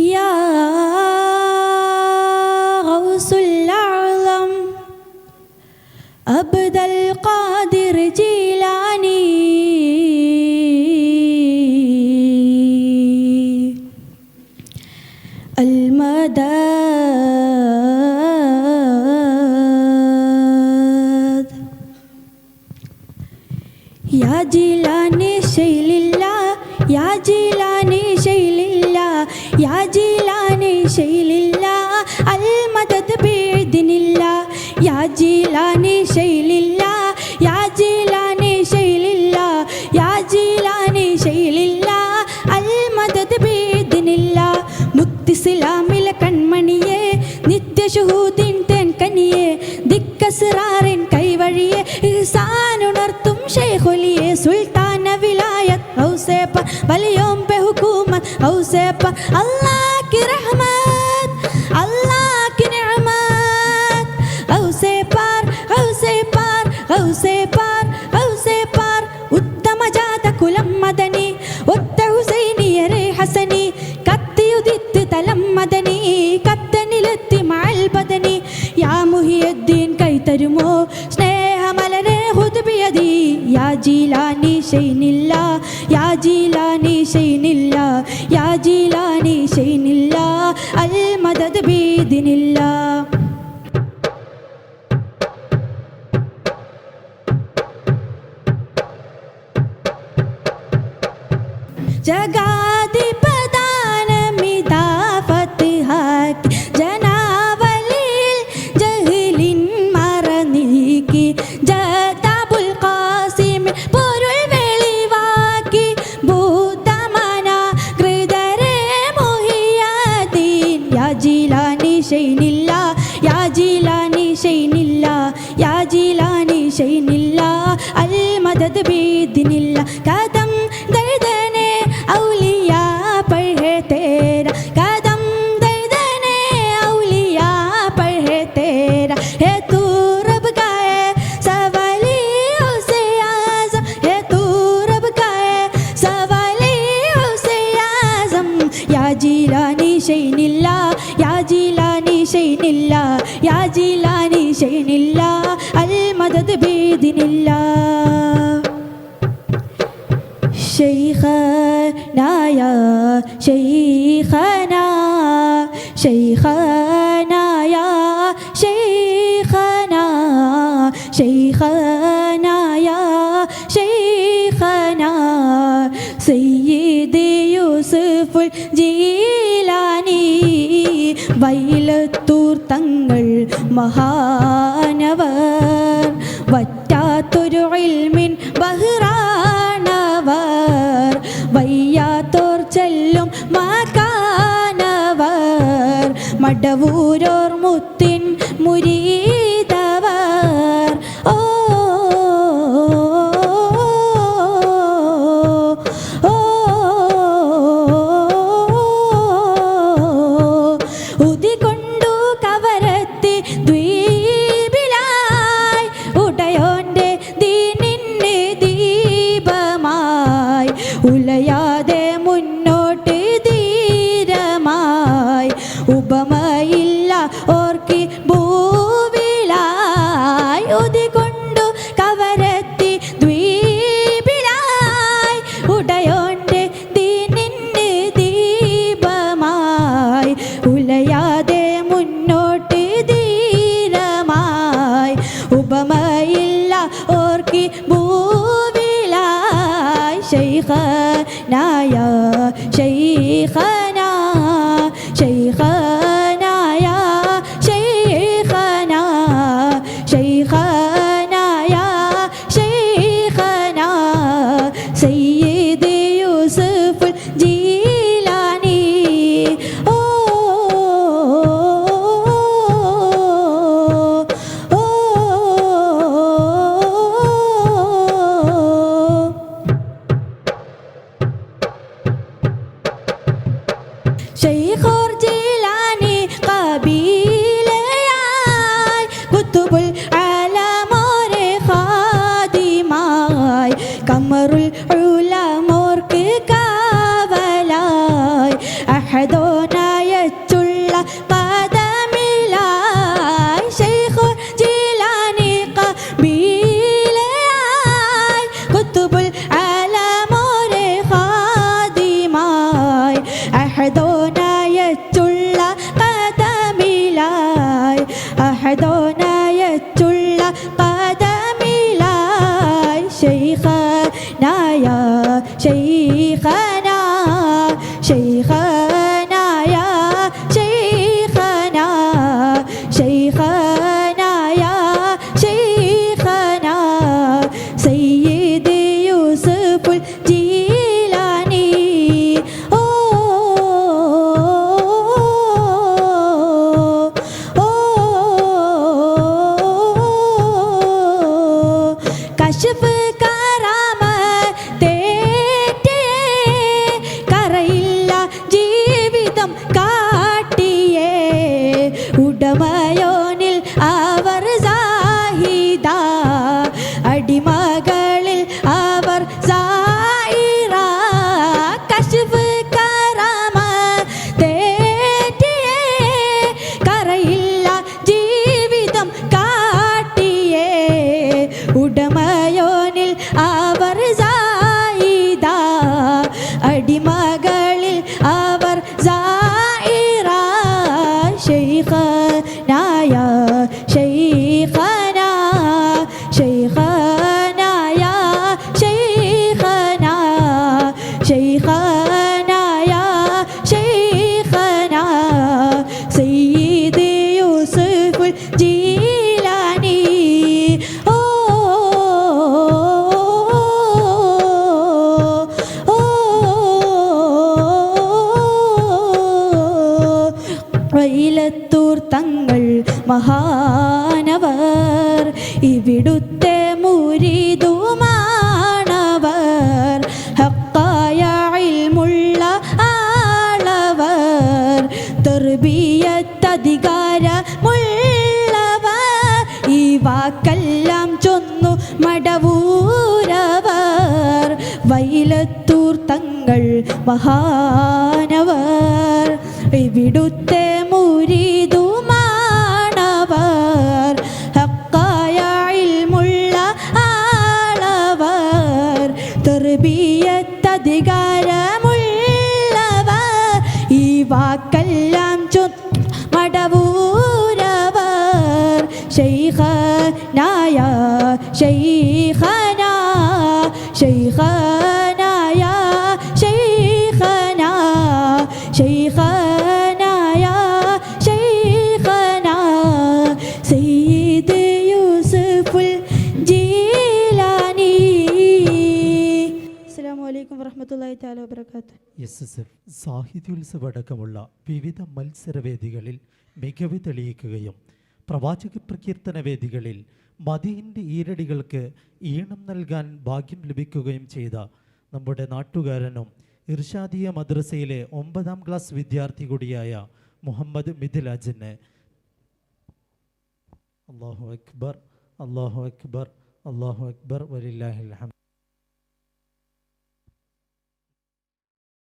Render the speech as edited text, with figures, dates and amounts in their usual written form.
يا غوث الأعظم عبد القادر جيلاني المدد يا جيلاني شيل الله يا جيلاني شيل الله يا جيلاني شيل الله المدد بإذن الله يا جيلاني شيل الله يا جيلاني شيل الله يا جيلاني شيل الله المدد بإذن الله മുത്തിസ്ലാമിലെ കൺമണിയെ നിത്യശുഹൂദിൻ തേൻകനിയെ ദിക്കസ്റാറിൻ കൈവഴിയെ ഇഹ്സാനുണർത്തും ശൈഖുലിയെ സുൽത്താന വിലായത്ത് ഔസേ പർ വലിയോം പെ ഹുകൂമത്ത് ഔസേ പർ അല്ലാഹ് की रहमत अल्लाह की नेमत ഔസേ പർ ഔസേ പർ ഔസേ പർ ഔസേ പർ ഉത്തമ ജാത കുലം മദനി ഒത്ത ഹുസൈനിയരെ ഹസനി കത്തിയുദിത്ത് തലം മദനി കത്തനിലെത്തി മഅൽ ബദനി യാ മുഹിയുദ്ദീൻ കൈതരുമോ സ്നേഹമലരെ ഖുദ് ബിയദി യാ ജീലാനി ഷൈനില്ല യാ ജീലാനി ഷൈനില്ല യാ ജീലാനി ഷൈനില്ല അൽ മദദ് ബിഇദ്നില്ല ജഗാധിപദാനമിതാഫത്ത് ഹാക്കി ജനാവലിൽ ജഹ്ലിൻ മറനീക്കി ജതാബുൽ ഖാസിമിൻ പൊരുൾ വെളിവാക്കി ബുദ്ധമന കൃതരെ മുഹിയദ്ദീൻ യാ ജീലാനി ഷൈനില്ല യാ ജീലാനി ഷൈനില്ല യാ ജീലാനി ഷൈനില്ല അൽ മദദ് ബിഇദ്നില്ല കദം ദർദനെ ഔലിയാ पर है तेरा कदम दर्दने औलिया पर है तेरा है तू रब का है सवालियों से आज़म है तू रब का है सवालियों से आज़म या जीलानी शैनिल्ला या जीलानी शैनिल्ला या जीलानी शैनिल्ला अल मदद बिइद्निल्ला شيخنا يا شيخنا شيخنا يا شيخنا شيخنا يا شيخنا سيدي يوسف الجيلاني വൈലത്തൂർ തങ്ങൾ മഹാനവർ വറ്റാത്തൊരു ഇൽമിൻ ബഹ്റാനവർ വയ്യാത്തോർ ചെല്ലും മകാനവർ മടവൂരോർ മുത്തിൻ മുരീദവർ ഓ ഉദികൊണ്ടു കവരത്തി ദ്വീപിലായി ഉടയോന്റെ ദീനിന് ദീപമായി ഉലയാതെ മുന്നോട്ട് ധീരമായി ഉപമയില്ല ഓർക്കി ഭൂവിലായി ഉദികൊണ്ടു കവരത്തി ദ്വീപിലായി ഉടയോന്റെ ദീനിന് ദീപമായി ഉലയാതെ മുന്നോട്ട് ധീരമായി ഉപമയില്ല ഓർക്കി ഭൂവിലായി ശൈഖനാ യാ ശൈഖനാ ശൈഖനാ യാ ശൈഖനാ ശൈഖനാ യാ ശൈഖനാ സയ്യിദ് യൂസുഫ് ജീലാനി ഓ ശൈഖുർ ജീലാനി ഖബീലയായി കുതുബുൽ ആലമോരെ ഖാദിമായി കമറുൽ ഉലമോർക്ക് കാവലായി അഹദോനായ പദമിലായി ശൈഖുൽ ജീലാനി ഖബീലയായി കുത്തുബുൽ ആലമോരെ ഖാദിമായി അഹദോനായച്ചുള്ള പദമിലായി അഹദോനായച്ചുള്ള പദമിലായി ശൈഖനായ ശൈഖനാ ശൈഖനാ യാ ശൈഖനാ ശൈഖനാ യാ ശൈഖനാ സയ്യിദ് യൂസുഫുൽ ജീലാനി ഓ ഓ കശ്ഫ് ഉടമയോനിൽ അവർ സാഹിദ അടിമകളിൽ അവർ സായിറ കശ്ഫ് കറാമത്തേറ്റിയേ കറയില്ല ജീവിതം കാട്ടിയേ ഉടമയോനിൽ അവർ സായിദ അടിമകളിൽ അവർ സായിറ ശൈഖനാ യാ ശൈഖനാ ശൈഖനാ യാ ശൈഖനാ ശൈഖനാ യാ ശൈഖനാ സയ്യിദ് യൂസുഫുൽ ജീലാനി ഓ വൈലത്തൂർ തങ്ങൾ മഹാനവർ ഇവിടുത്തെ മുരീദുമാണവർ ഹക്കായ ഇൽമുള്ള ആളവർ തർബിയത്തധികാരമുള്ളവർ ഈ വാക്കെല്ലാം ചൊന്നു മടവൂരവർ വൈലത്തൂർ തങ്ങൾ മഹാനവർ ഇവിടുത്തെ മുരീദുമാണവർ ഹക്കായ ഇൽമുള്ള ആളവർ തർബിയത്തധികാരമുള്ളവർ ഈ വാക്കെല്ലാം മടവൂരവർ ശൈഖനാ യാ ശൈഖനാ ശൈഖനാ യാ ശൈഖനാ ശൈഖനാ യാ ശൈഖനാ സയ്യിദ് യൂസുഫുൽ ജീലാനി. അസ്സലാമു അലൈക്കും വറഹ്മത്തുള്ളാഹി തആല വബറകാതുഹു. SSF സാഹിത്യോത്സവ അടക്കമുള്ള വിവിധ മത്സരവേദികളിൽ മികവ് തെളിയിക്കുകയും പ്രവാചക പ്രകീർത്തന വേദികളിൽ മദീഹിൻ്റെ ഈരടികൾക്ക് ഈണം നൽകാൻ ഭാഗ്യം ലഭിക്കുകയും ചെയ്ത നമ്മുടെ നാട്ടുകാരനും ഇർഷാദിയ മദ്രസയിലെ 9ാം ക്ലാസ് വിദ്യാർത്ഥി കൂടിയായ മുഹമ്മദ് മിഥിലാജിന് അല്ലാഹു അക്ബർ അല്ലാഹു അക്ബർ അല്ലാഹു അക്ബർ വലില്ലാഹിൽ ഹംദ്.